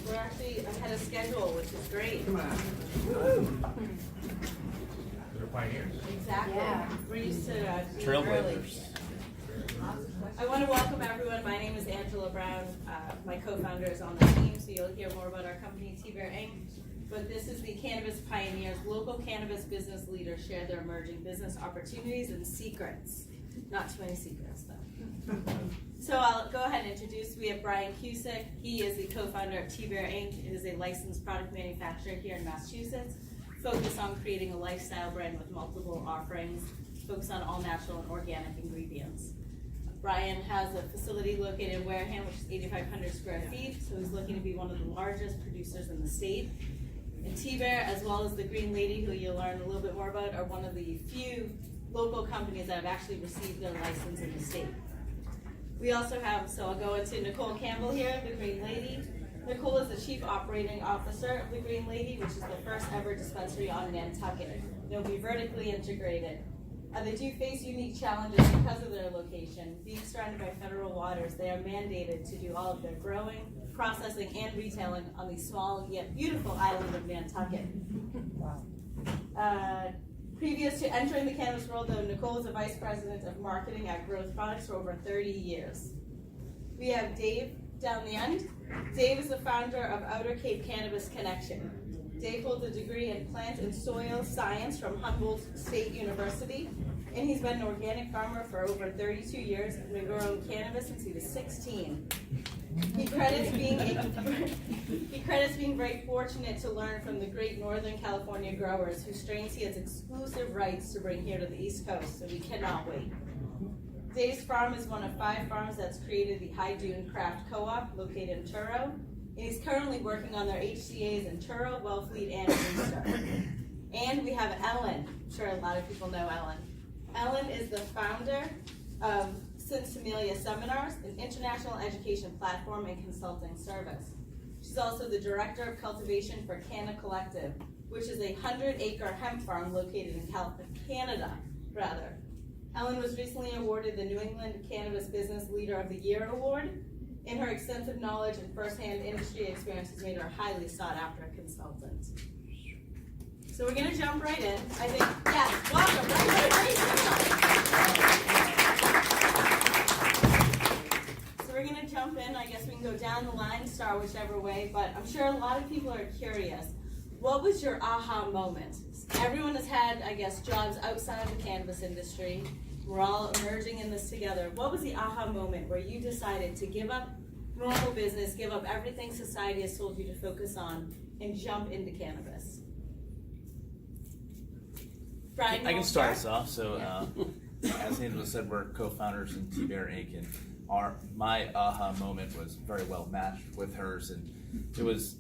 We're actually ahead of schedule, which is great. Come on. They're pioneers. Exactly. Yeah. We're used to being early. Trailblazers. I want to welcome everyone. My name is Angela Brown. My co-founder is on the team, so you'll hear more about our company, TBear Inc. But this is the Cannabiz Pioneers. Local cannabis business leaders share their emerging business opportunities and secrets. Not too many secrets, though. So I'll go ahead and introduce. We have Brian Cusick. He is the co-founder of TBear Inc. It is a licensed product manufacturer here in Massachusetts, focused on creating a lifestyle brand with multiple offerings, focused on all natural and organic ingredients. Brian has a facility located in Wareham, which is 8,500 square feet, so he's looking to be one of the largest producers in the state. And TBear, as well as the Green Lady, who you'll learn a little bit more about, are one of the few local companies that have actually received their license in the state. We also have, so I'll go into Nicole Campbell here, the Green Lady. Nicole is the Chief Operating Officer of the Green Lady, which is the first ever dispensary on Nantucket. They'll be vertically integrated. They do face unique challenges because of their location. Being surrounded by federal waters, they are mandated to do all of their growing, processing, and retailing on the small yet beautiful island of Nantucket. Wow. Previous to entering the cannabis world, though, Nicole is a vice president of marketing at Growth Products for over 30 years. We have Dave down the end. Dave is the founder of Outer Cape Cannabis Connection. Dave holds a degree in plant and soil science from Humboldt State University, and he's been an organic farmer for over 32 years and been growing cannabis since he was 16. He credits being very fortunate to learn from the great Northern California growers whose strains he has exclusive rights to bring here to the East Coast, so we cannot wait. Dave's farm is one of 5 farms that's created the High Dune Craft Co-op located in Truro. And he's currently working on their HCAs in Truro, Wellfleet, and Windsor. And we have Ellen. I'm sure a lot of people know Ellen. Ellen is the founder of Sinsemilla Seminars, an international education platform and consulting service. She's also the director of cultivation for Cooperative, which is a 100-acre hemp farm located in Canada. Ellen was recently awarded the New England Cannabis Business Leader of the Year award. And her extensive knowledge and firsthand industry experience has made her a highly sought-after consultant. So we're going to jump right in. I think, yes, welcome. So we're going to jump in. I guess we can go down the line, start whichever way, but I'm sure a lot of people are curious. What was your aha moment? Everyone has had, I guess, jobs outside of the cannabis industry. We're all emerging in this together. What was the aha moment where you decided to give up normal business, give up everything society has told you to focus on, and jump into cannabis? Brian, I can start us off. So, as Angela said, we're co-founders in TBear Inc. And my aha moment was very well matched with hers. And it was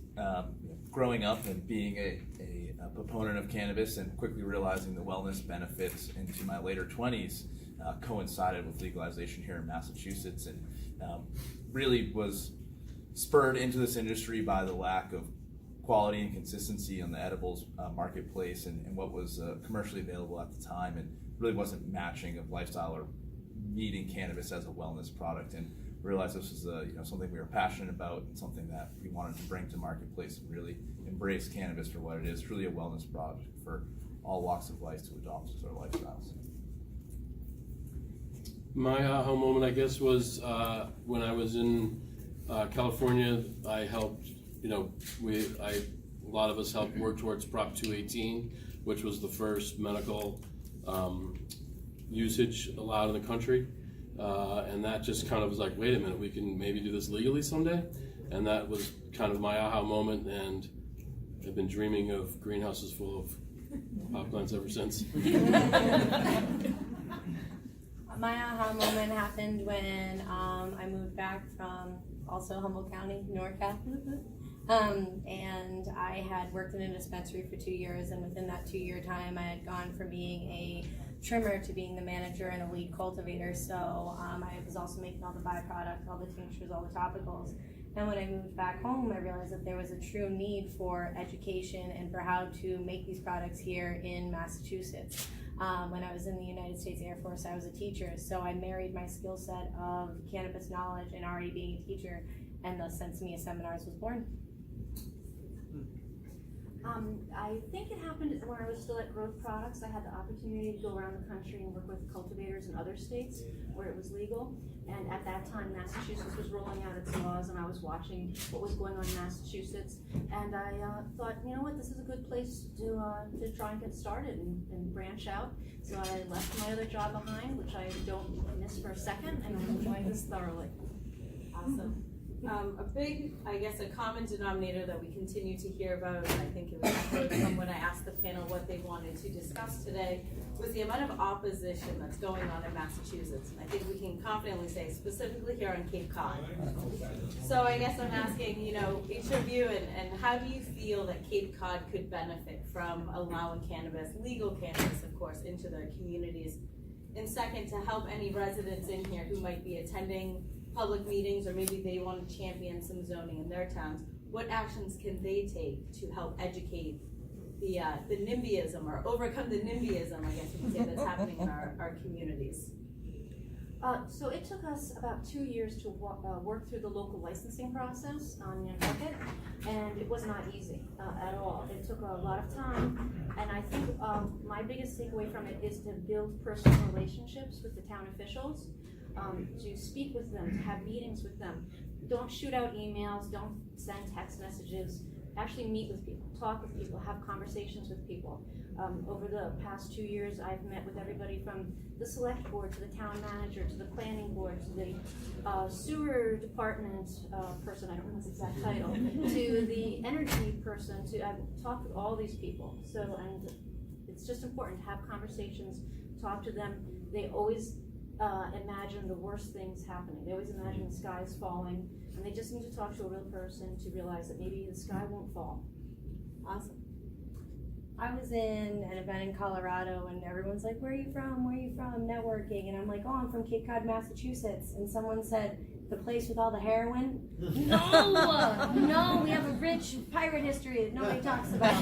growing up and being a proponent of cannabis and quickly realizing the wellness benefits into my later 20s coincided with legalization here in Massachusetts, and really was spurred into this industry by the lack of quality and consistency on the edibles marketplace and what was commercially available at the time, and really wasn't matching of lifestyle or meeting cannabis as a wellness product, and realized this was something we were passionate about and something that we wanted to bring to marketplace and really embrace cannabis for what it is, truly a wellness product for all walks of life to adopt as our lifestyles. My aha moment, I guess, was when I was in California. I helped, a lot of us helped work towards Prop 218, which was the first medical usage allowed in the country. And that just kind of was like, wait a minute, we can maybe do this legally someday. And that was kind of my aha moment, and I've been dreaming of greenhouses full of pop plants ever since. My aha moment happened when I moved back from also Humboldt County, NorCal. And I had worked in a dispensary for 2 years, and within that 2-year time I had gone from being a trimmer to being the manager and a lead cultivator. So I was also making all the byproduct, all the tinctures, all the topicals. And when I moved back home, I realized that there was a true need for education and for how to make these products here in Massachusetts. When I was in the United States Air Force, I was a teacher, so I married my skill set of cannabis knowledge and already being a teacher, and the Sinsemilla Seminars was born. I think it happened when I was still at Growth Products. I had the opportunity to go around the country and work with cultivators in other states where it was legal. And at that time, Massachusetts was rolling out its laws, and I was watching what was going on in Massachusetts. And I thought, you know what, this is a good place to try and get started and branch out. So I left my other job behind, which I don't miss for a second, and I'm enjoying this thoroughly. Awesome. A big, I guess, a common denominator that we continue to hear about, and I think it was echoed from when I asked the panel what they wanted to discuss today, was the amount of opposition that's going on in Massachusetts. And I think we can confidently say, specifically here on Cape Cod. So I guess I'm asking, you know, each of you, and how do you feel that Cape Cod could benefit from allowing cannabis, legal cannabis, of course, into their communities? And second, to help any residents in here who might be attending public meetings, or maybe they want to champion some zoning in their towns, what actions can they take to help educate the NIMBYism, or overcome the NIMBYism, I guess you could say, that's happening in our communities? So it took us about 2 years to work through the local licensing process on Nantucket, and it was not easy at all. It took a lot of time, and I think my biggest takeaway from it is to build personal relationships with the town officials, to speak with them, to have meetings with them. Don't shoot out emails, don't send text messages. Actually meet with people, talk with people, have conversations with people. Over the past 2 years, I've met with everybody from the select board to the town manager to the planning board to the sewer department person, I don't know his exact title, to the energy person. I've talked with all these people. So, and it's just important to have conversations, talk to them. They always imagine the worst things happening. They always imagine the sky is falling, and they just need to talk to a real person to realize that maybe the sky won't fall. Awesome. I was in an event in Colorado, and everyone's like, where are you from? Where are you from? Networking. And I'm like, oh, I'm from Cape Cod, Massachusetts. And someone said, the place with all the heroin? No! No, we have a rich pirate history that nobody talks about.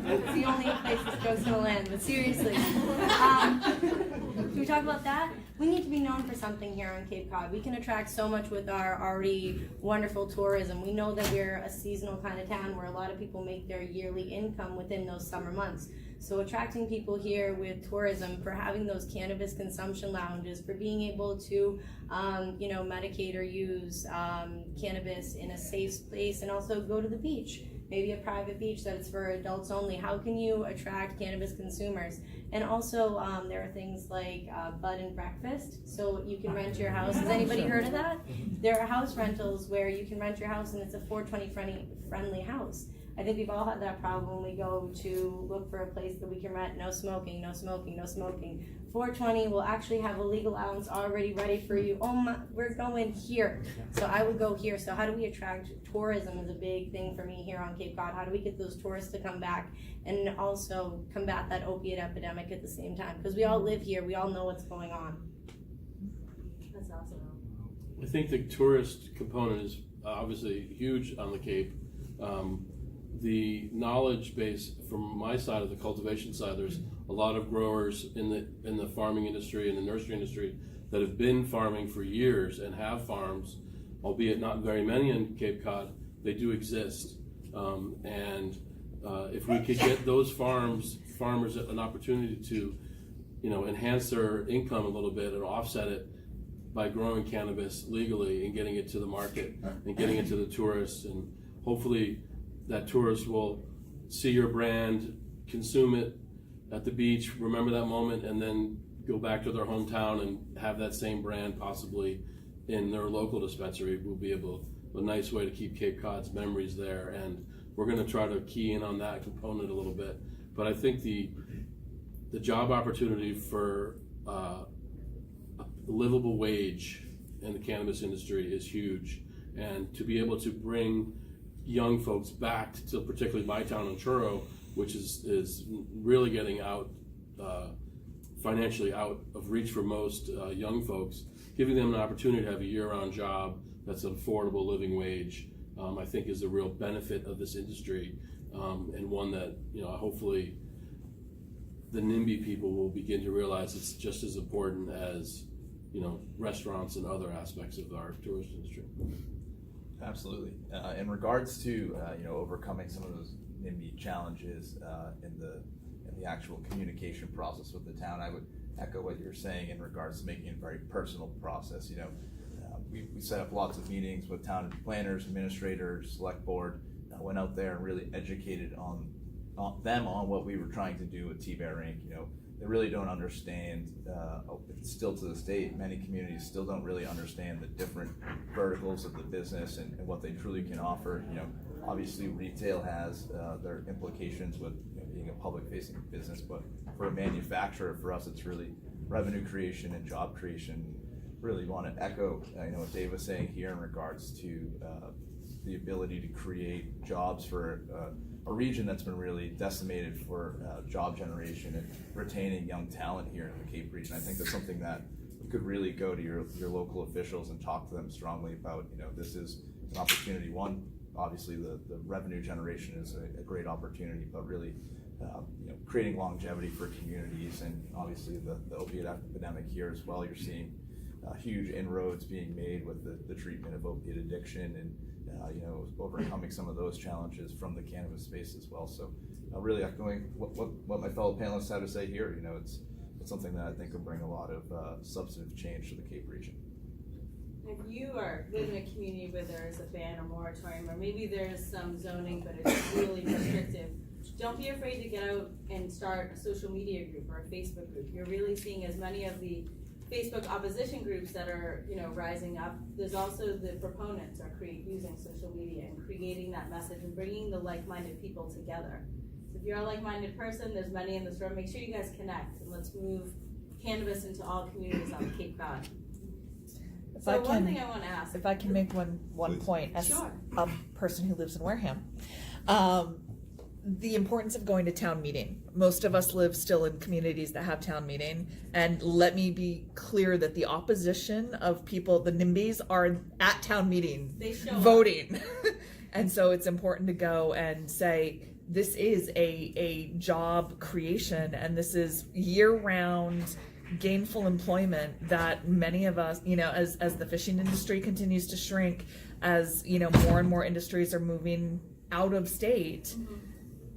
It's the only place this goes to the land, but seriously. Can we talk about that? We need to be known for something here on Cape Cod. We can attract so much with our already wonderful tourism. We know that we're a seasonal kind of town where a lot of people make their yearly income within those summer months. So attracting people here with tourism, for having those cannabis consumption lounges, for being able to, medicate or use cannabis in a safe space, and also go to the beach, maybe a private beach that's for adults only. How can you attract cannabis consumers? And also, there are things like bud and breakfast, so you can rent your house. Has anybody heard of that? There are house rentals where you can rent your house and it's a 420 friendly house. I think we've all had that problem when we go to look for a place that we can rent. No smoking, no smoking, no smoking. 420 will actually have a legal ounce already ready for you. Oh my, we're going here. So I would go here. So how do we attract tourism is a big thing for me here on Cape Cod. How do we get those tourists to come back and also combat that opiate epidemic at the same time? Because we all live here. We all know what's going on. That's awesome. I think the tourist component is obviously huge on the Cape. The knowledge base from my side of the cultivation side, there's a lot of growers in the farming industry and the nursery industry that have been farming for years and have farms, albeit not very many in Cape Cod. They do exist, and if we could get those farmers an opportunity to, enhance their income a little bit and offset it by growing cannabis legally and getting it to the market and getting it to the tourists, and hopefully that tourists will see your brand, consume it at the beach, remember that moment, and then go back to their hometown and have that same brand possibly in their local dispensary. Will be a nice way to keep Cape Cod's memories there, and we're going to try to key in on that component a little bit. But I think the job opportunity for a livable wage in the cannabis industry is huge, and to be able to bring young folks back to particularly my town in Truro, which is really getting out financially out of reach for most young folks, giving them an opportunity to have a year-round job that's an affordable living wage, I think is a real benefit of this industry, and one that hopefully the NIMBY people will begin to realize it's just as important as restaurants and other aspects of our tourist industry. Absolutely. In regards to overcoming some of those NIMBY challenges in the actual communication process with the town, I would echo what you're saying in regards to making it a very personal process. We set up lots of meetings with town planners, administrators, select board. Went out there and really educated on them on what we were trying to do with TBear Inc. They really don't understand, still to this day, many communities still don't really understand the different verticals of the business and what they truly can offer. Obviously retail has their implications with being a public facing business, but for a manufacturer, for us, it's really revenue creation and job creation. Really want to echo what Dave was saying here in regards to the ability to create jobs for a region that's been really decimated for job generation and retaining young talent here in the Cape region. I think that's something that we could really go to your local officials and talk to them strongly about. This is an opportunity. One, obviously the revenue generation is a great opportunity, but really creating longevity for communities, and obviously the opiate epidemic here as well. You're seeing huge inroads being made with the treatment of opiate addiction and overcoming some of those challenges from the cannabis space as well. So really echoing what my fellow panelists had to say here. It's something that I think will bring a lot of substantive change to the Cape region. If you live in a community where there is a ban or moratorium, or maybe there is some zoning but it's really restrictive, don't be afraid to get out and start a social media group or a Facebook group. You're really seeing as many of the Facebook opposition groups that are rising up. There's also the proponents are using social media and creating that message and bringing the like-minded people together. So if you're a like-minded person, there's many in this room, make sure you guys connect and let's move cannabis into all communities on the Cape Cod. So one thing I want to ask. If I can make one point as Sure. a person who lives in Wareham. The importance of going to town meeting. Most of us live still in communities that have town meeting, and let me be clear that the opposition of people, the NIMBYs, are at town meeting They show voting. And so it's important to go and say, this is a job creation, and this is year-round gainful employment that many of us, as the fishing industry continues to shrink, as more and more industries are moving out of state. Mm-hmm.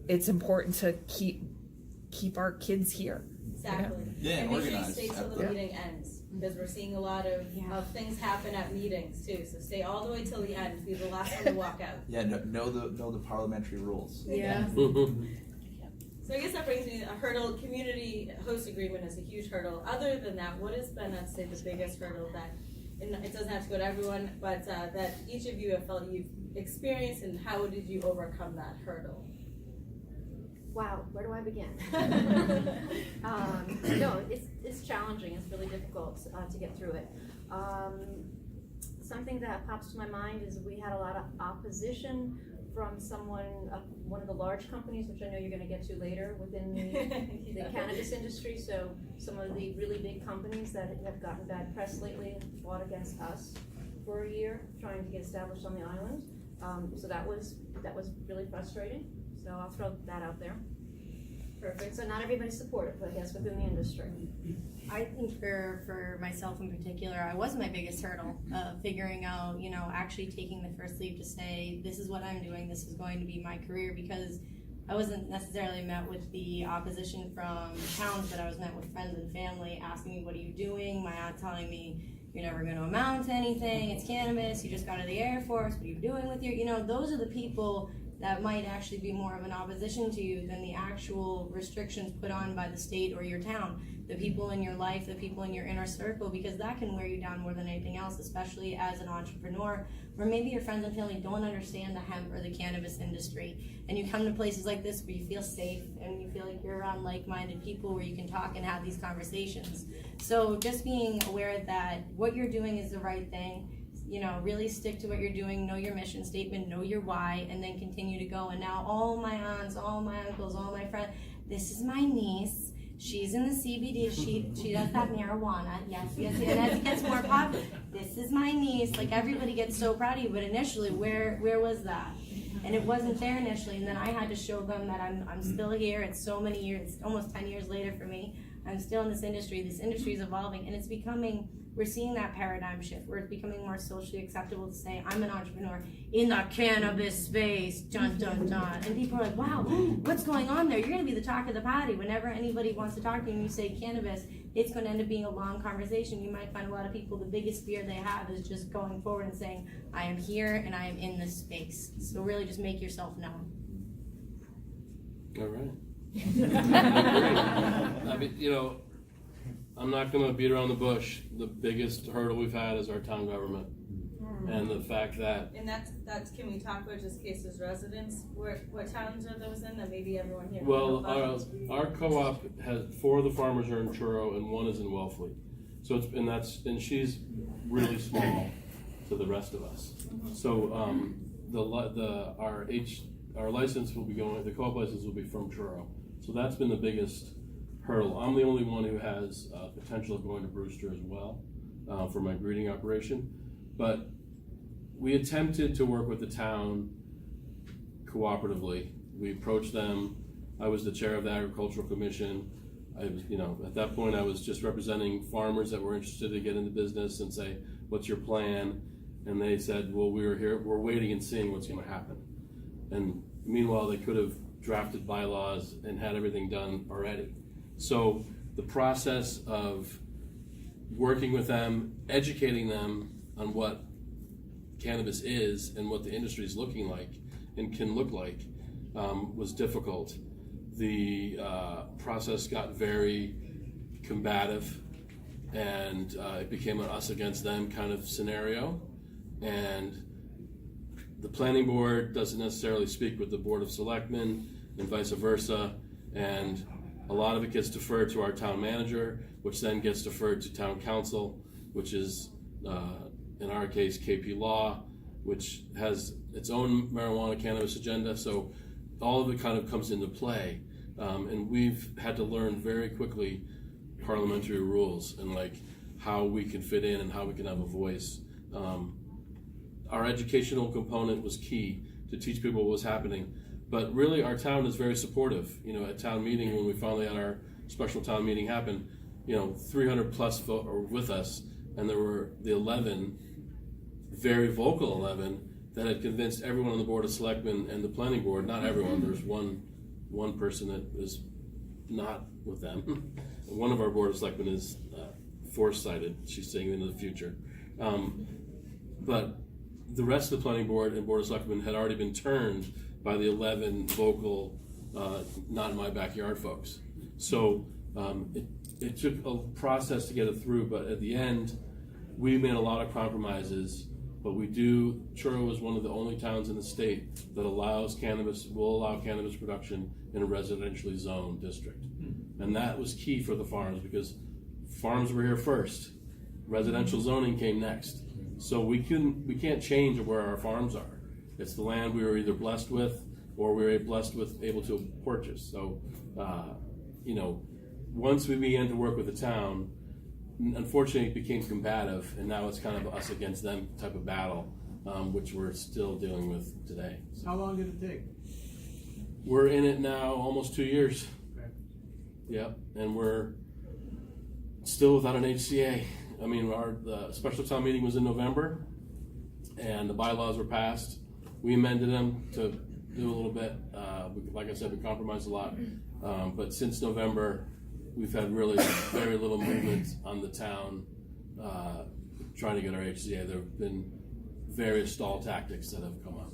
It's important to keep our kids here. Exactly. Yeah, and make sure you organized. stay till the meeting ends, because we're seeing a lot of things happen at meetings too. So stay all the way till the end. Be the last one to walk out. Yeah, know the parliamentary rules. Yeah. So I guess that brings me a hurdle. Community host agreement is a huge hurdle. Other than that, what has been, I'd say, the biggest hurdle that, and it doesn't have to go to everyone, but that each of you have felt you've experienced, and how did you overcome that hurdle? Wow, where do I begin? No, it's challenging. It's really difficult to get through it. Something that pops to my mind is we had a lot of opposition from one of the large companies, which I know you're going to get to later within the cannabis industry. So some of the really big companies that have gotten bad press lately fought against us for a year trying to get established on the island. So that was really frustrating. So I'll throw that out there. Perfect. So not everybody's supportive, I guess, within the industry. I think for myself in particular, I was my biggest hurdle of figuring out, actually taking the first leap to say, this is what I'm doing, this is going to be my career, because I wasn't necessarily met with the opposition from towns, but I was met with friends and family asking me, what are you doing? My aunt telling me, you're never going to amount to anything, it's cannabis, you just got out of the Air Force, what are you doing with your, those are the people that might actually be more of an opposition to you than the actual restrictions put on by the state or your town. The people in your life, the people in your inner circle, because that can wear you down more than anything else, especially as an entrepreneur, where maybe your friends and family don't understand the hemp or the cannabis industry. And you come to places like this where you feel safe and you feel like you're around like-minded people where you can talk and have these conversations. So just being aware that what you're doing is the right thing. Really stick to what you're doing, know your mission statement, know your why, and then continue to go. And now all my aunts, all my uncles, all my friends, this is my niece, she's in the CBD, she does that marijuana, yes, and as it gets more popular, this is my niece, like everybody gets so proud of you, but initially, where was that? And it wasn't there initially, and then I had to show them that I'm still here. It's so many years, it's almost 10 years later for me. I'm still in this industry is evolving, and it's becoming we're seeing that paradigm shift where it's becoming more socially acceptable to say, I'm an entrepreneur in the cannabis space, dun dun dun. And people are like, wow, what's going on there? You're gonna be the talk of the party. Whenever anybody wants to talk to you and you say cannabis, it's gonna end up being a long conversation. You might find a lot of people, the biggest fear they have is just going forward and saying, I am here and I am in this space. So really just make yourself known. All right. I mean, you know, I'm not going to beat around the bush. The biggest hurdle we've had is our town government, and the fact that. And that's can we talk about just cases residents? What towns are those in that maybe everyone here? Well, our co-op has 4 of the farmers are in Truro and 1 is in Wellfleet. So and she's really small to the rest of us. So our license will be going. The co-op license will be from Truro. So that's been the biggest hurdle. I'm the only one who has potential of going to Brewster as well for my breeding operation. But we attempted to work with the town cooperatively. We approached them. I was the chair of the Agricultural Commission. I was, at that point I was just representing farmers that were interested to get into business and say, what's your plan? And they said, well, we're waiting and seeing what's going to happen. And meanwhile, they could have drafted bylaws and had everything done already. So the process of working with them, educating them on what cannabis is and what the industry is looking like and can look like was difficult. The process got very combative, and it became an us against them kind of scenario. And the planning board doesn't necessarily speak with the board of selectmen and vice versa, and a lot of it gets deferred to our town manager, which then gets deferred to town council, which is in our case KP Law, which has its own marijuana cannabis agenda. So all of it kind of comes into play, and we've had to learn very quickly parliamentary rules and like how we can fit in and how we can have a voice. Our educational component was key to teach people what was happening, but really our town is very supportive. At town meeting, when we finally had our special town meeting happen, 300 plus vote are with us, and there were the 11, very vocal 11, that had convinced everyone on the board of selectmen and the planning board. Not everyone. There's one person that is not with them. One of our board of selectmen is foresighted. She's seeing into the future, but the rest of the planning board and board of selectmen had already been turned by the 11 vocal, not in my backyard folks. So it took a process to get it through, but at the end, we made a lot of compromises. But Truro is one of the only towns in the state that will allow cannabis production in a residentially zoned district. And that was key for the farms, because farms were here first. Residential zoning came next. So we can't change where our farms are. It's the land we were either blessed with or we were blessed with able to purchase. So, once we began to work with the town, unfortunately it became combative, and now it's kind of us against them type of battle, which we're still dealing with today. So how long did it take? we're in it now almost 2 years. Okay. Yep, and we're still without an HCA. I mean, the special town meeting was in November, and the bylaws were passed. We amended them to do a little bit. Like I said, we compromised a lot. But since November, we've had really very little movement on the town trying to get our HCA. There have been various stall tactics that have come up.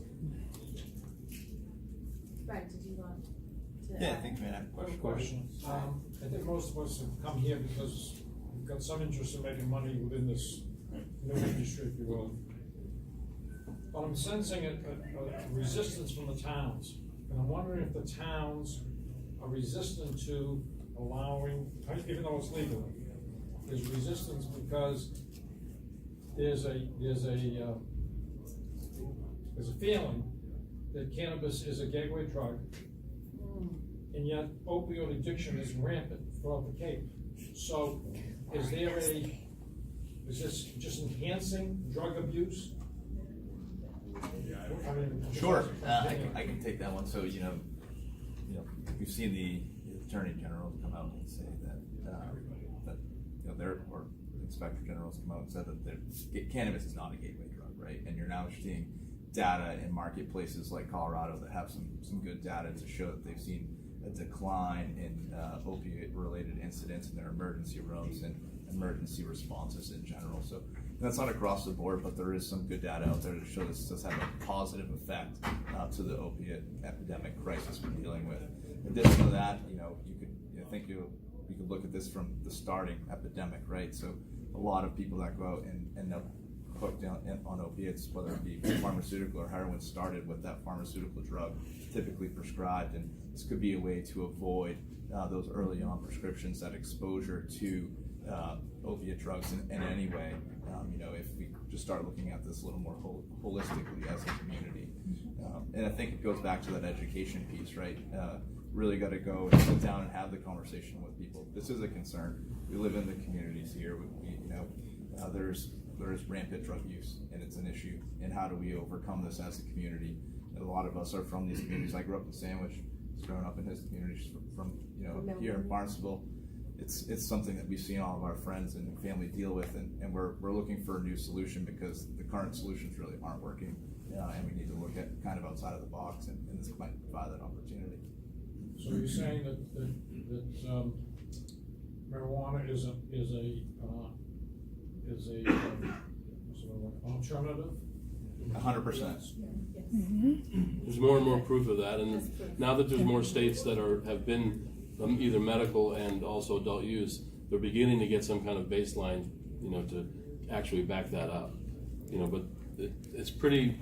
Right, did you want to Yeah, I add? think we have a Question. I think most of us have come here because we've got some interest in making money within this new industry, if you will. But I'm sensing a resistance from the towns, and I'm wondering if the towns are resistant to allowing, even though it's legal, there's resistance because there's a feeling that cannabis is a gateway drug, and yet opioid addiction is rampant throughout the Cape. So is this just enhancing drug abuse? I mean, Sure, I can take that one. So we've seen the Attorney General come out and say that Inspector General's come out and said that cannabis is not a gateway drug, right? And you're now seeing data in marketplaces like Colorado that have some good data to show that they've seen a decline in opiate-related incidents in their emergency rooms and emergency responses in general. So that's not across the board, but there is some good data out there to show this does have a positive effect to the opiate epidemic crisis we're dealing with. In addition to that, you could look at this from the starting epidemic, right? So a lot of people that go out and end up hooked on opiates, whether it be pharmaceutical or heroin, started with that pharmaceutical drug typically prescribed, and this could be a way to avoid those early on prescriptions, that exposure to opiate drugs in any way. If we just start looking at this a little more holistically as a community. And I think it goes back to that education piece, right? Really got to go and sit down and have the conversation with people. This is a concern. We live in the communities here. There's rampant drug use, and it's an issue. And how do we overcome this as a community? And a lot of us are from these communities. I grew up in Sandwich. He's grown up in his communities from here in Barnesville. It's something that we've seen all of our friends and family deal with, and we're looking for a new solution because the current solutions really aren't working, and we need to look at kind of outside of the box, and this might provide that opportunity. So you're saying that marijuana is a sort of like alternative? 100%. There's more and more proof of that, and now that there's more states that have been either medical and also adult use, they're beginning to get some kind of baseline, to actually back that up. But it's pretty.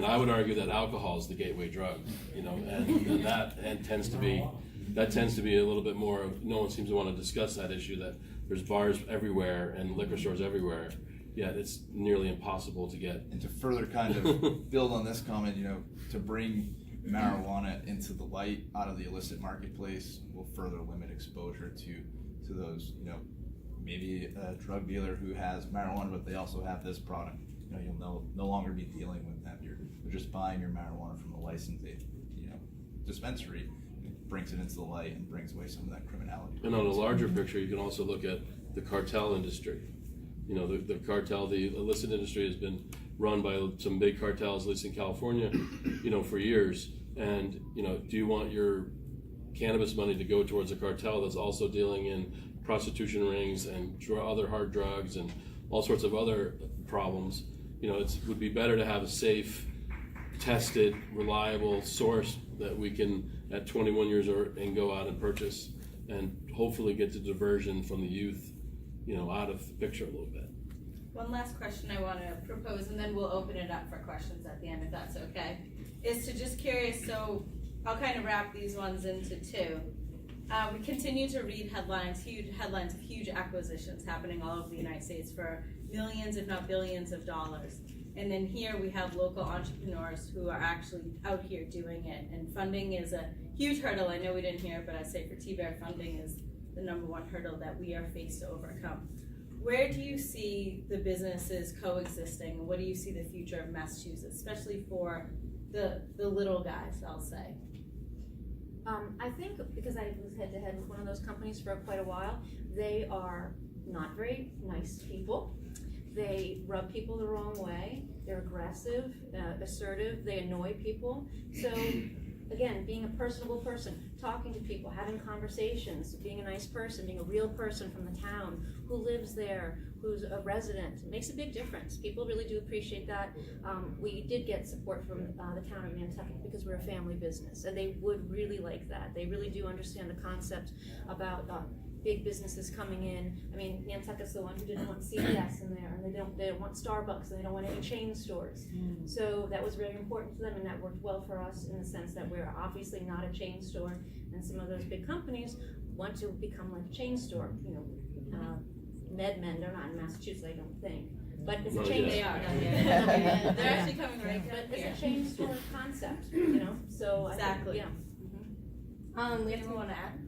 I would argue that alcohol is the gateway drug, and that tends to be a little bit more. No one seems to want to discuss that issue, that there's bars everywhere and liquor stores everywhere, yet it's nearly impossible to get. And to further kind of build on this comment, to bring marijuana into the light out of the illicit marketplace will further limit exposure to those, maybe a drug dealer who has marijuana, but they also have this product. You'll no longer be dealing with them. You're just buying your marijuana from a licensed, dispensary. It brings it into the light and brings away some of that criminality. And on a larger picture, you can also look at the cartel industry. The cartel, the illicit industry has been run by some big cartels, at least in California, for years. And, do you want your cannabis money to go towards a cartel that's also dealing in prostitution rings and other hard drugs and all sorts of other problems? It would be better to have a safe, tested, reliable source that we can, at 21 years old, and go out and purchase, and hopefully get the diversion from the youth, out of the picture a little bit. One last question I want to propose, and then we'll open it up for questions at the end, if that's okay, is to just curious, so I'll kind of wrap these ones into two. We continue to read huge headlines of huge acquisitions happening all over the United States for millions, if not billions of dollars. And then here we have local entrepreneurs who are actually out here doing it. And funding is a huge hurdle. I know we didn't hear it, but I say for TBear, funding is the #1 hurdle that we are faced to overcome. Where do you see the businesses coexisting? What do you see the future of Massachusetts, especially for the little guys, I'll say? I think because I was head to head with one of those companies for quite a while, they are not very nice people. They rub people the wrong way. They're aggressive, assertive. They annoy people. So again, being a personable person, talking to people, having conversations, being a nice person, being a real person from the town who lives there, who's a resident, makes a big difference. People really do appreciate that. We did get support from the town of Nantucket because we're a family business, and they would really like that. They really do understand the concept about big businesses coming in. Nantucket's the one who didn't want CVS in there, and they don't want Starbucks, and they don't want any chain stores. So that was very important to them, and that worked well for us in the sense that we're obviously not a chain store, and some of those big companies want to become like a chain store. MedMen, they're not in Massachusetts, I don't think. But it's a chain. They are. They're actually coming right down But here. it's a chain store concept, so Exactly. I think, We have Anyone want to add?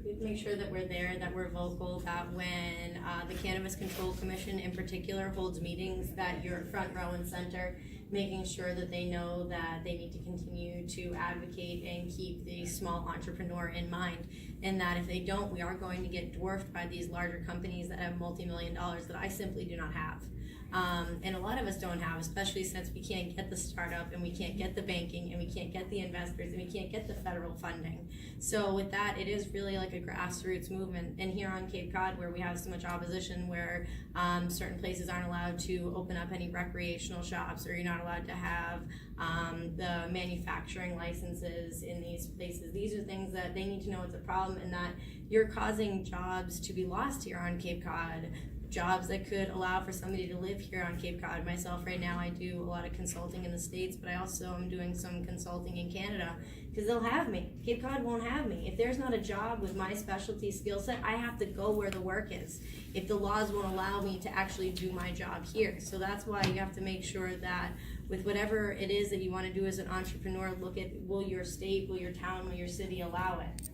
to make sure that we're there, that we're vocal, that when the Cannabis Control Commission in particular holds meetings, that you're front row and center, making sure that they know that they need to continue to advocate and keep the small entrepreneur in mind, and that if they don't, we are going to get dwarfed by these larger companies that have multi-million dollars that I simply do not have. And a lot of us don't have, especially since we can't get the startup, and we can't get the banking, and we can't get the investors, and we can't get the federal funding. So with that, it is really like a grassroots movement. And here on Cape Cod, where we have so much opposition, where certain places aren't allowed to open up any recreational shops, or you're not allowed to have the manufacturing licenses in these places. These are things that they need to know it's a problem, and that you're causing jobs to be lost here on Cape Cod. Jobs that could allow for somebody to live here on Cape Cod. Myself right now, I do a lot of consulting in the States, but I also am doing some consulting in Canada, because they'll have me. Cape Cod won't have me. If there's not a job with my specialty skill set, I have to go where the work is, if the laws won't allow me to actually do my job here. So that's why you have to make sure that with whatever it is that you want to do as an entrepreneur, look at, will your state, will your town, will your city allow it?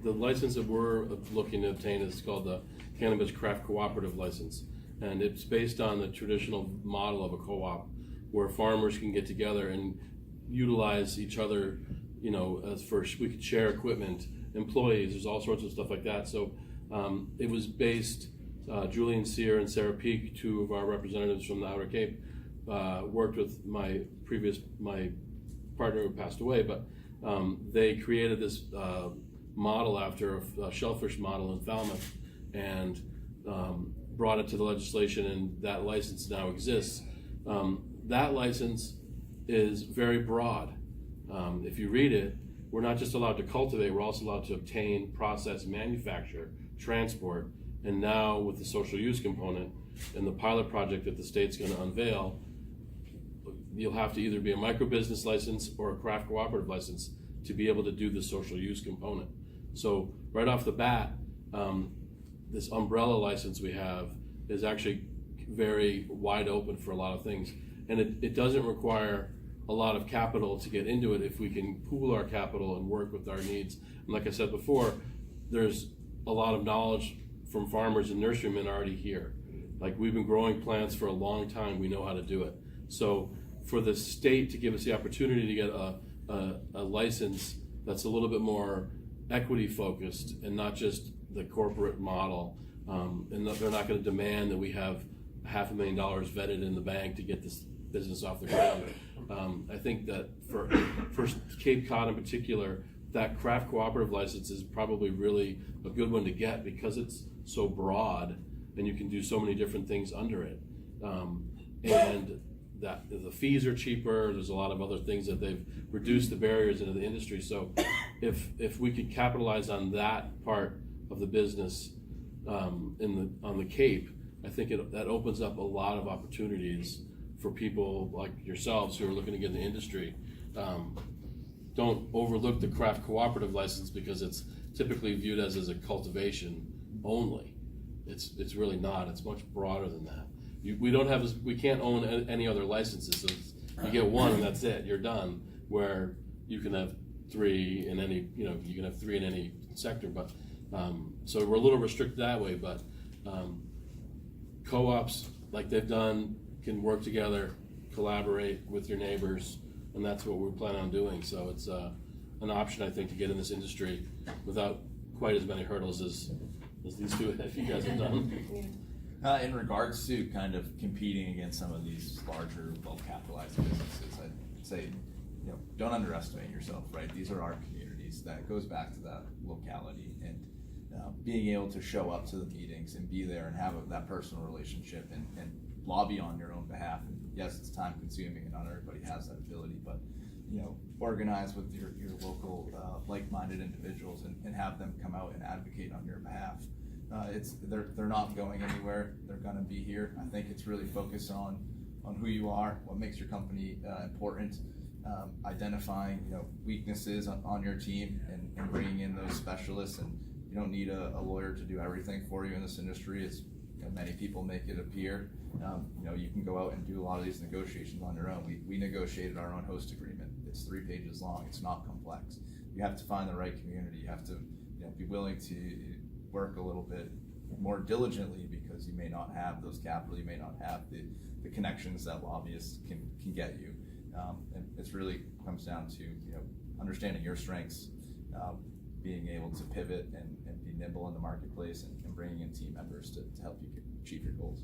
The license that we're looking to obtain is called the Cannabis Craft Cooperative license, and it's based on the traditional model of a co-op, where farmers can get together and utilize each other, we could share equipment, employees, there's all sorts of stuff like that. So it was based, Julian Sear and Sarah Peak, two of our representatives from the Outer Cape, worked with my partner who passed away, but they created this model after a shellfish model in Falmouth, and brought it to the legislation, and that license now exists. That license is very broad. If you read it, we're not just allowed to cultivate, we're also allowed to obtain, process, manufacture, transport, and now with the social use component and the pilot project that the state's going to unveil, you'll have to either be a micro business license or a craft cooperative license to be able to do the social use component. So right off the bat, this umbrella license we have is actually very wide open for a lot of things. And it doesn't require a lot of capital to get into it if we can pool our capital and work with our needs. And like I said before, there's a lot of knowledge from farmers and nurserymen already here. Like, we've been growing plants for a long time, we know how to do it. So for the state to give us the opportunity to get a license that's a little bit more equity focused and not just the corporate model, and they're not going to demand that we have $500,000 vetted in the bank to get this business off the ground. I think that for Cape Cod in particular, that craft cooperative license is probably really a good one to get, because it's so broad and you can do so many different things under it, and that the fees are cheaper. There's a lot of other things that they've reduced the barriers into the industry. So if we could capitalize on that part of the business on the Cape, I think that opens up a lot of opportunities for people like yourselves who are looking to get in the industry. Don't overlook the craft cooperative license, because it's typically viewed as a cultivation only. It's really not. It's much broader than that. We can't own any other licenses. So you get one and that's it. You're done. Where you can have three in any, you can have three in any sector. But so we're a little restricted that way. But co-ops, like they've done, can work together, collaborate with your neighbors, and that's what we're planning on doing. So it's an option, I think, to get in this industry without quite as many hurdles as these two that you guys have done. In regards to kind of competing against some of these larger, well-capitalized businesses, I'd say, don't underestimate yourself, right? These are our communities. That goes back to that locality, and being able to show up to the meetings and be there and have that personal relationship and lobby on your own behalf. And yes, it's time consuming and not everybody has that ability, but organize with your local like-minded individuals and have them come out and advocate on your behalf. They're not going anywhere. They're going to be here. I think it's really focused on who you are, what makes your company important, identifying weaknesses on your team and bringing in those specialists. And you don't need a lawyer to do everything for you in this industry. It's many people make it appear. You can go out and do a lot of these negotiations on your own. We negotiated our own host agreement. It's 3 pages long. It's not complex. You have to find the right community. You have to be willing to work a little bit more diligently because you may not have those capital, you may not have the connections that lobbyists can get you. And it's really comes down to, you know, understanding your strengths, being able to pivot and be nimble in the marketplace, and bringing in team members to help you achieve your goals.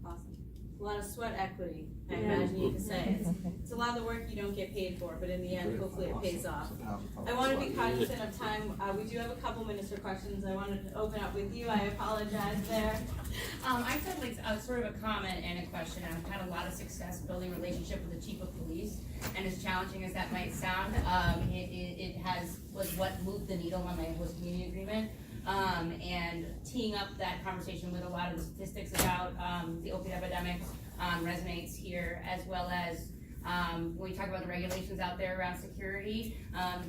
Awesome. A lot of sweat equity, I imagine you could say. It's a lot of the work you don't get paid for, but in the end, hopefully it pays off. I want to be cognizant of time. We do have a couple minutes for questions. I wanted to open up with you. I apologize there. I said like sort of a comment and a question. I've had a lot of success building relationship with the chief of police, and as challenging as that might sound, was what moved the needle on my host community agreement. And teeing up that conversation with a lot of the statistics about the opiate epidemic resonates here, as well as when we talk about the regulations out there around security,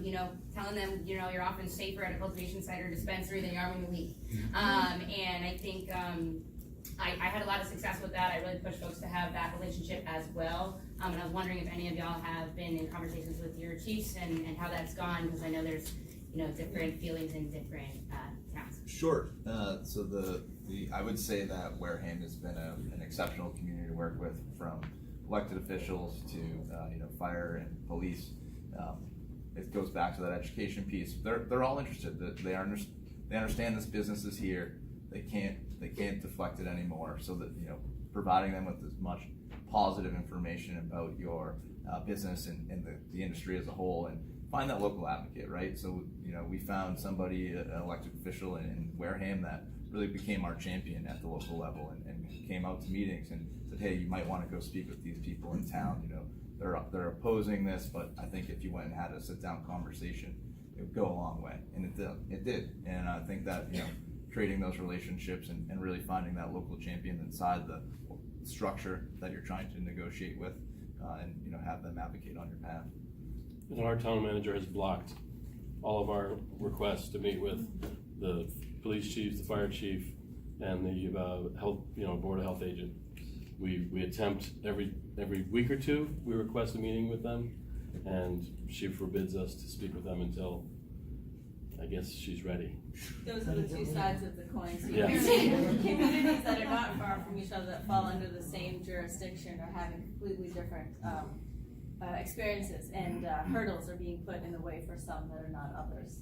you know, telling them, you know, you're often safer at a cultivation site or dispensary than you are when you leave. And I think I had a lot of success with that. I really push folks to have that relationship as well. And I was wondering if any of y'all have been in conversations with your chiefs and how that's gone, because I know there's, you know, different feelings in different towns. Sure. So I would say that Wareham has been an exceptional community to work with, from elected officials to you know, fire and police. It goes back to that education piece. They're all interested. They understand this business is here. They can't deflect it anymore. So that, you know, providing them with as much positive information about your business and the industry as a whole, and find that local advocate, right? So, you know, we found somebody, an elected official in Wareham, that really became our champion at the local level, and came out to meetings and said, hey, you might want to go speak with these people in town. You know, they're opposing this, but I think if you went and had a sit-down conversation, it would go a long way, and it did. And I think that, you know, creating those relationships and really finding that local champion inside the structure that you're trying to negotiate with, and, you know, have them advocate on your behalf. And our town manager has blocked all of our requests to meet with the police chief, the fire chief, and the health, you know, board of health agent. We attempt every week or two. We request a meeting with them, and she forbids us to speak with them until, I guess, she's ready. Those are the two sides of the coin. So Yeah. communities that are not far from each other, that fall under the same jurisdiction, are having completely different experiences, and hurdles are being put in the way for some that are not others.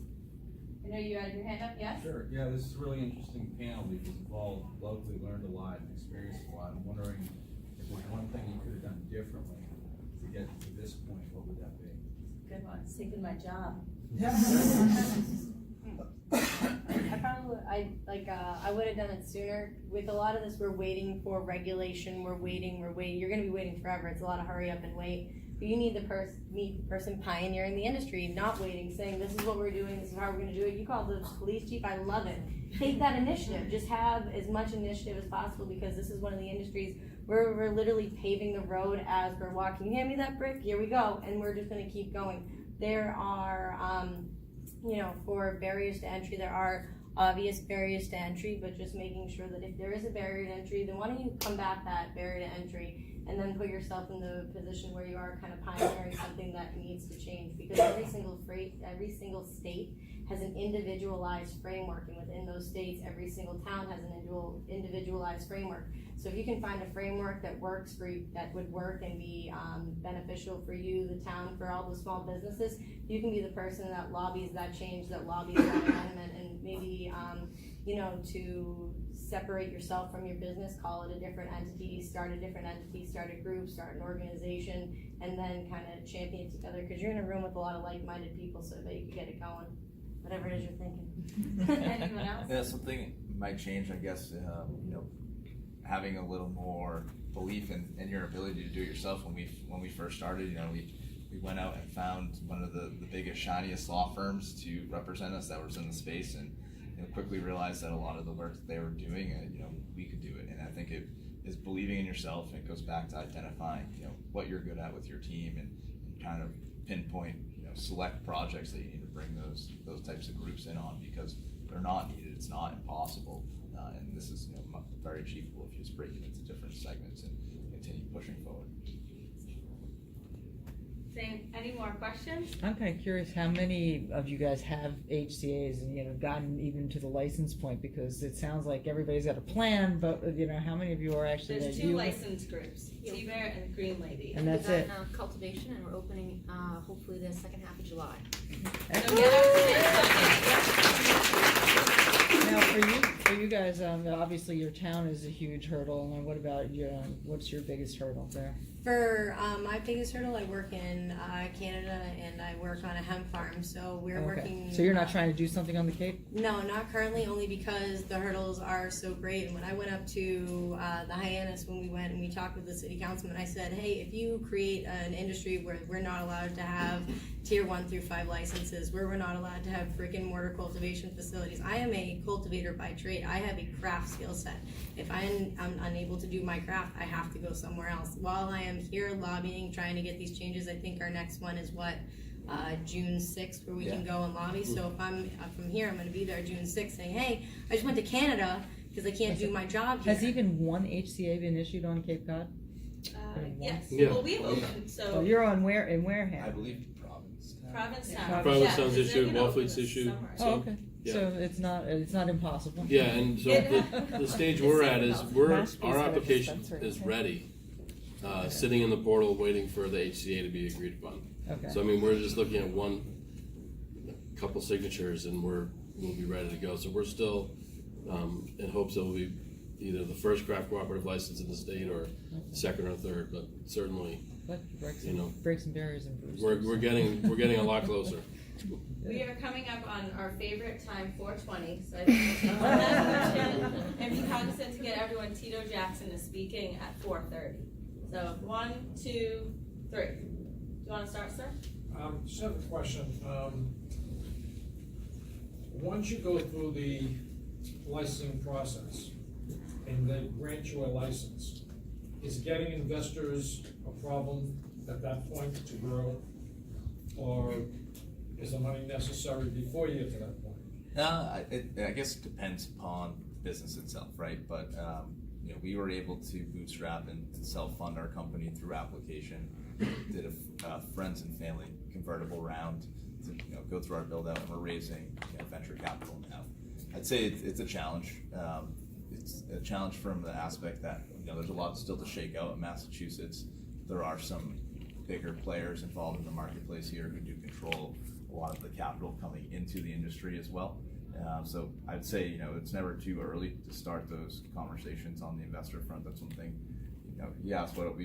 I know you had your hand up, yes? Sure, yeah, this is a really interesting panel because we've all locally learned a lot and experienced a lot. I'm wondering if there's one thing you could have done differently to get to this point, what would that be? Good one, it's taking my job. I would have done it sooner. With a lot of this, we're waiting for regulation, we're waiting. You're gonna be waiting forever. It's a lot of hurry up and wait. But you need the person pioneering the industry, not waiting, saying this is what we're doing, this is how we're gonna do it. You call the police chief, I love it. Take that initiative, just have as much initiative as possible, because this is one of the industries where we're literally paving the road as we're walking. Hand me that brick, here we go, and we're just gonna keep going. There are, you know, for barriers to entry, there are obvious barriers to entry, but just making sure that if there is a barrier to entry, then why don't you combat that barrier to entry and then put yourself in the position where you are kind of pioneering something that needs to change, because every single state has an individualized framework, and within those states, every single town has an individualized framework. So if you can find a framework that works for you, that would work and be beneficial for you, the town, for all the small businesses, you can be the person that lobbies that change, that lobbies that amendment, and maybe, you know, to separate yourself from your business, call it a different entity, start a group, start an organization, and then kind of champion it together, because you're in a room with a lot of like-minded people, so that you can get it going, whatever it is you're thinking. Anyone else? Yeah, something might change, I guess, you know, having a little more belief in your ability to do it yourself. When we first started, you know, we went out and found one of the biggest, shiniest law firms to represent us that was in the space, and, you know, quickly realized that a lot of the work that they were doing, you know, we could do it. And I think it is believing in yourself, and it goes back to identifying, you know, what you're good at with your team, and kind of pinpoint, you know, select projects that you need to bring those types of groups in on, because they're not needed. It's not impossible, and this is, you know, very achievable if you just break it into different segments and continue pushing forward. Same. Any more questions? I'm kind of curious how many of you guys have HCAs and, gotten even to the license point, because it sounds like everybody's got a plan, but, how many of you are actually There's that two you- license groups, TBear and Green Lady. And that's We've it. got, cultivation, and we're opening, hopefully the second half of July. So get Now, for you guys, obviously your town is a huge hurdle, and what about what's your biggest hurdle there? For my biggest hurdle, I work in Canada and I work on a hemp farm, so we're working. So you're not trying to do something on the Cape? No, not currently, only because the hurdles are so great. And when I went up to the Hyannis, when we went and we talked with the city councilman, I said, hey, if you create an industry where we're not allowed to have tier 1 through 5 licenses, where we're not allowed to have brick and mortar cultivation facilities. I am a cultivator by trade. I have a craft skill set. If I'm unable to do my craft, I have to go somewhere else. While I am here lobbying, trying to get these changes, I think our next one is June 6th, where we can go and lobby. So if I'm from here, I'm going to be there June 6th saying, hey, I just went to Canada because I can't do my job here. Has even one HCA been issued on Cape Cod? Yes, Yeah. well, we've opened, Oh, so you're on in Wareham? I believe Provincetown. Provincetown. Provincetown's Yeah, issued, they're gonna Wellfleet's open this issued. summer. Oh, okay. Yeah. So it's not impossible. Yeah, and so the stage we're at is Mashpee's our got a application dispensary, is too. ready, sitting in the portal waiting for the HCA to be agreed upon. Okay. So I mean, we're just looking at couple signatures and we'll be ready to go. So we're still in hopes it will be either the first craft cooperative license in the state or second or third, but certainly But breaks breaks some barriers and Bruce. we're getting a lot closer. We are coming up on our favorite time, 4:20, so I think we'll take that question and be cognizant to get everyone. Tito Jackson is speaking at 4:30. So 1, 2, 3. Do you want to start, sir? Just have a question. Once you go through the licensing process and they grant you a license, is getting investors a problem at that point to grow? Or is the money necessary before you get to that point? I guess it depends upon the business itself, right? But we were able to bootstrap and self-fund our company through application. Did a friends and family convertible round to go through our build out, and we're raising venture capital now. I'd say it's a challenge. It's a challenge from the aspect that there's a lot still to shake out in Massachusetts. There are some bigger players involved in the marketplace here who do control a lot of the capital coming into the industry as well. So I'd say it's never too early to start those conversations on the investor front. That's something you asked what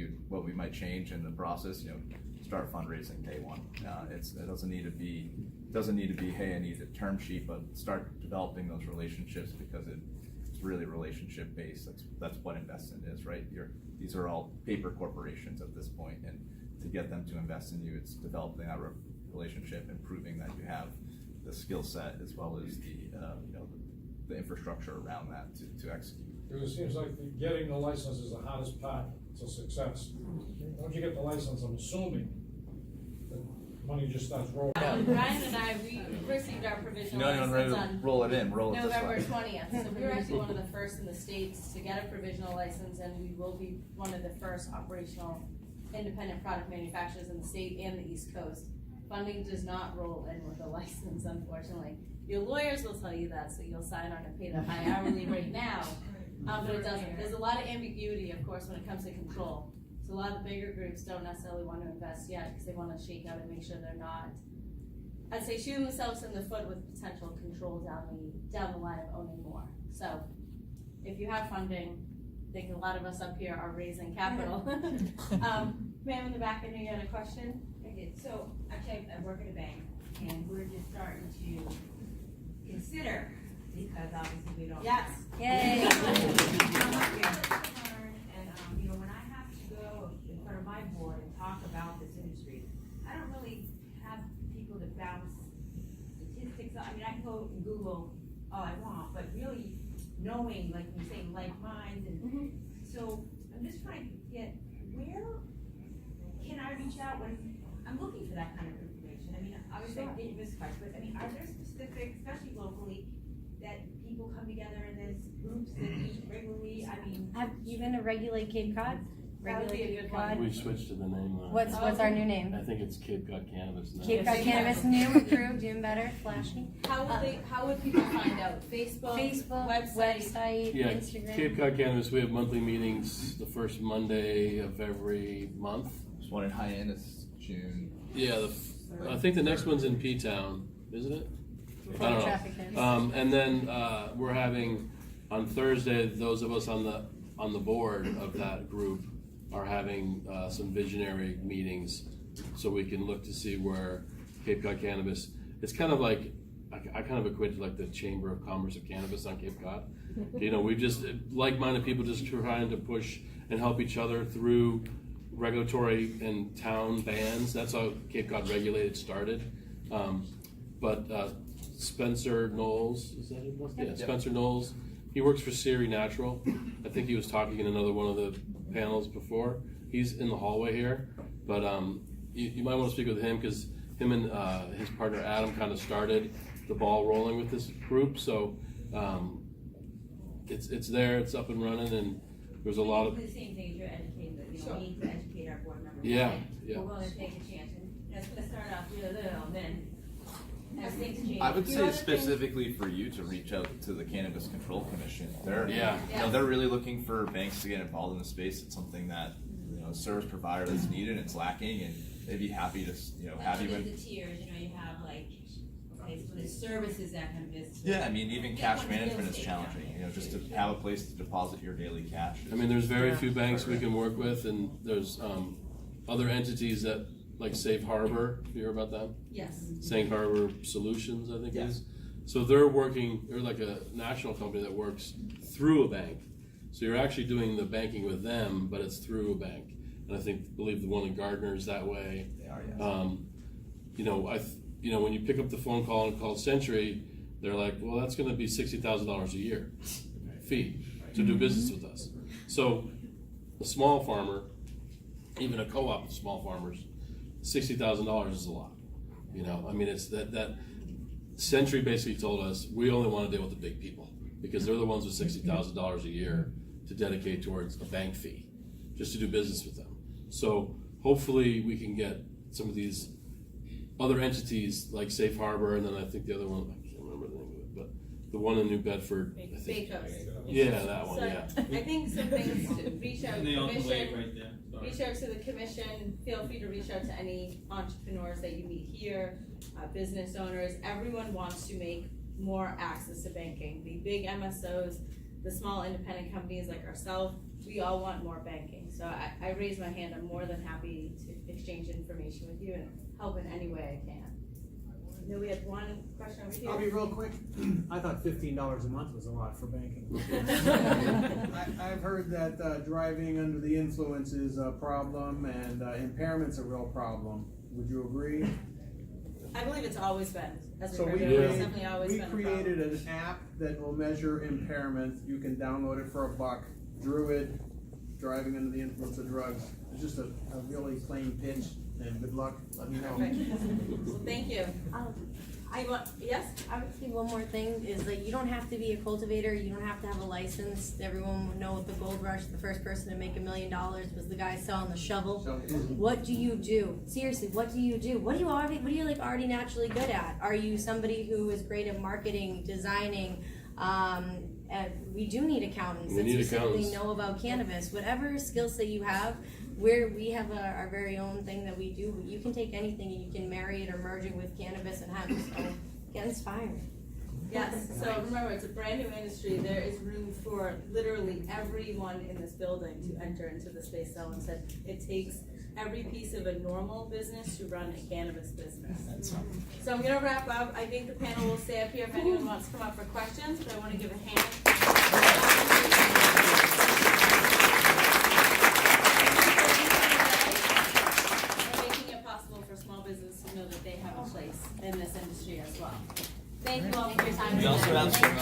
we might change in the process. Start fundraising day one. It doesn't need to be hey, I need a term sheet, but start developing those relationships, because it's really relationship based. That's what investment is, right? These are all paper corporations at this point, and to get them to invest in you, it's developing that relationship and proving that you have the skill set as well as the infrastructure around that to execute. Because it seems like getting the license is the hardest part to success. Once you get the license, I'm assuming that money just starts rolling. Brian and I, we received our provisional license ready to on roll it in, roll it this November way. 20th. So we were actually one of the first in the states to get a provisional license, and we will be one of the first operational independent product manufacturers in the state and the East Coast. Funding does not roll in with a license, unfortunately. Your lawyers will tell you that, so you'll sign on and pay the high hourly rate now, but it doesn't. There's a lot of ambiguity, of course, when it comes to control. So a lot of the bigger groups don't necessarily want to invest yet because they want to shake out and make sure they're not, I'd say, shooting themselves in the foot with potential control down the line of owning more. So if you have funding, I think a lot of us up here are raising capital. Ma'am in the back, I know you had a question. Okay, so actually I work at a bank, and we're just starting to consider, because obviously we don't. Yes. Yay! And when I have to go in front of my board and talk about this industry, I don't really have people to bounce statistics. I mean, I can go and Google all I want, but really knowing, like you say, like minds, and so I'm just trying to get, where can I reach out when I'm looking for that kind of information? I mean, obviously I didn't miss much, but I mean, are there specific, especially locally, that people come together and there's groups that meet regularly? I mean, Have you been to Regulate Cape Cod? That would be a good one. We switched to the name though. What's our new name? I think it's Cape Cod Cannabis now. Cape Cod Cannabis, new, improved, doing better, flashy. How would people find out? Facebook, website? Yeah, Instagram. Cape Cod Cannabis, we have monthly meetings the first Monday of every month. There's one in Hyannis, June. Yeah, I think the next one's in P-Town, isn't it? I don't Traffic know. And then we're having, on Thursday, those of us on the board of that group are having some visionary meetings so we can look to see where Cape Cod Cannabis, it's kind of like, I kind of equate it to like the Chamber of Commerce of Cannabis on Cape Cod. You know, we just, like-minded people just trying to push and help each other through regulatory and town bans. That's how Cape Cod Regulated started. But Spencer Knowles, is that it? Yeah, Spencer Knowles. He works for Siri Natural. I think he was talking in another one of the panels before. He's in the hallway here, but you might want to speak with him because him and his partner Adam kind of started the ball rolling with this group. So it's there, it's up and running, and there's a lot of The same thing as you're educating, but we need to educate our board members. Yeah, Okay? yeah. We're willing to take a chance, and that's gonna start off real little, then as things change. I would The say other specifically for you to reach out to the Cannabis Control Commission. They're, Yeah. you know, they're really looking for banks to get involved in the space. It's something that, you know, a service provider that's needed and it's lacking, and they'd be happy to, you know, have you in. The tiers, you know, you have like, okay, so the services, that kind of business. Yeah, I mean, even cash management is challenging, you know, just to have a place to deposit your daily cash. I mean, there's very few banks we can work with, and there's other entities that, like Safe Harbor, you hear about them? Yes. Safe Harbor Solutions, I think it Yeah. is. So they're like a national company that works through a bank. So you're actually doing the banking with them, but it's through a bank. And I believe the one in Gardner is that way. They are, yes. You know, when you pick up the phone call and call Century, they're like, well, that's going to be $60,000 a year fee to do business with us. So a small farmer, even a co-op of small farmers, $60,000 is a lot. You know, I mean, it's that Century basically told us we only want to deal with the big people because they're the ones with $60,000 a year to dedicate towards a bank fee, just to do business with them. So hopefully we can get some of these other entities like Safe Harbor, and then I think the other one, I can't remember the name of it, but the one in New Bedford, I think. Bakos. Yeah, that one, So, yeah. I think some things to reach out to the commission, right there. Sorry. reach out to the commission, feel free to reach out to any entrepreneurs that you meet here, business owners. Everyone wants to make more access to banking. The big MSOs, the small independent companies like ourselves, we all want more banking. So I raise my hand, I'm more than happy to exchange information with you and help in any way I can. I know we had one question over here. I'll be real quick. I thought $15 a month was a lot for banking. I've heard that driving under the influence is a problem and impairment's a real problem. Would you agree? I believe it's always been, as a So we driver, it's definitely always we been a problem. created an app that will measure impairment. You can download it for $1. Druid, driving under the influence of drugs. It's just a really plain pitch, and good luck. Let me know. Perfect. Well, thank you. Yes? I would say one more thing is that you don't have to be a cultivator, you don't have to have a license. Everyone would know with the gold rush, the first person to make $1 million was the guy selling the shovel. So, What do you do? Seriously, what do you do? What are you already naturally good at? Are you somebody who is great at marketing, designing? We do need accountants We that need specifically accountants. know about cannabis. Whatever skills that you have, we have our very own thing that we do. You can take anything and you can marry it or merge it with cannabis and have it. So get inspired. Yes, so remember, it's a brand new industry. There is room for literally everyone in this building to enter into the space. Someone said it takes every piece of a normal business to run a cannabis business. So I'm gonna wrap up. I think the panel will stay up here if anyone wants to come up for questions, but I wanna give a hand. For making it possible for small business to know that they have a place in this industry as well. Thank you all for your time. We also have some